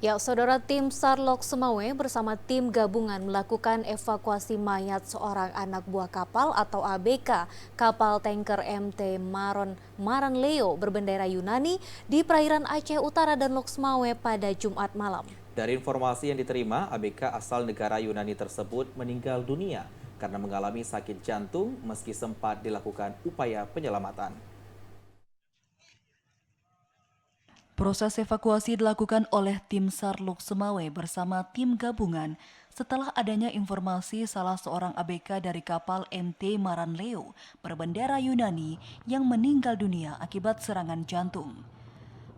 Ya, saudara, tim SAR Loksemawe bersama tim gabungan melakukan evakuasi mayat seorang anak buah kapal atau ABK kapal tanker MT Maran Leo berbendera Yunani di perairan Aceh Utara dan Loksemawe pada Jumat malam. Dari informasi yang diterima, ABK asal negara Yunani tersebut meninggal dunia karena mengalami sakit jantung meski sempat dilakukan upaya penyelamatan. Proses evakuasi dilakukan oleh tim SAR Loksemawe bersama tim gabungan setelah adanya informasi salah seorang ABK dari kapal MT Maran Leo berbendera Yunani yang meninggal dunia akibat serangan jantung.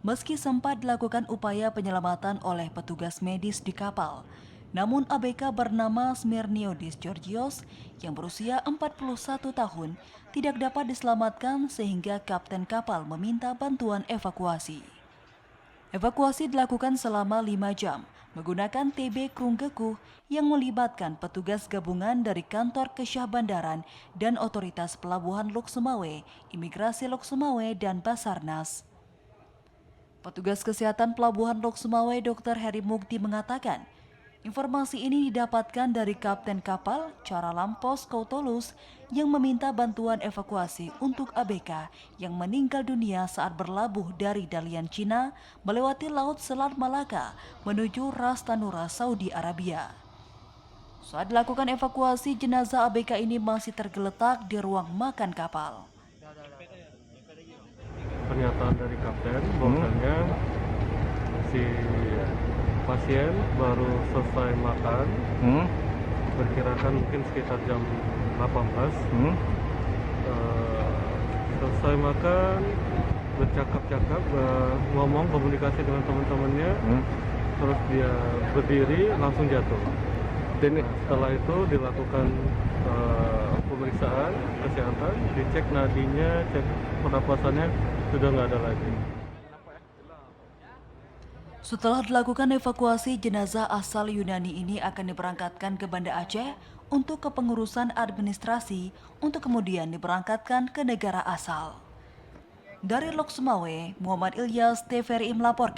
Meski sempat dilakukan upaya penyelamatan oleh petugas medis di kapal, namun ABK bernama Smirniodis Georgios yang berusia 41 tahun tidak dapat diselamatkan sehingga kapten kapal meminta bantuan evakuasi. Evakuasi dilakukan selama 5 jam menggunakan TB Krunggeku yang melibatkan petugas gabungan dari kantor Kesyah Bandaran dan otoritas pelabuhan Loksemawe, imigrasi Loksemawe dan Basarnas. Petugas kesehatan pelabuhan Loksemawe Dr. Heri Mukti mengatakan, informasi ini didapatkan dari kapten kapal Cara Lampos Kautolus yang meminta bantuan evakuasi untuk ABK yang meninggal dunia saat berlabuh dari Dalian Cina melewati Laut Selat Malaka menuju Ras Tanura, Saudi Arabia. Saat dilakukan evakuasi, jenazah ABK ini masih tergeletak di ruang makan kapal. Pernyataan dari kapten bahwasanya si pasien baru selesai makan, perkirakan mungkin sekitar jam 18. Selesai makan, bercakap-cakap, ngomong komunikasi dengan teman-temannya, terus dia berdiri langsung jatuh. Dan setelah itu dilakukan pemeriksaan kesehatan, dicek nadinya, cek pernapasannya sudah nggak ada lagi. Setelah dilakukan evakuasi, jenazah asal Yunani ini akan diberangkatkan ke Banda Aceh untuk kepengurusan administrasi untuk kemudian diberangkatkan ke negara asal. Dari Loksemawe, Muhammad Ilyas, TVRI melaporkan.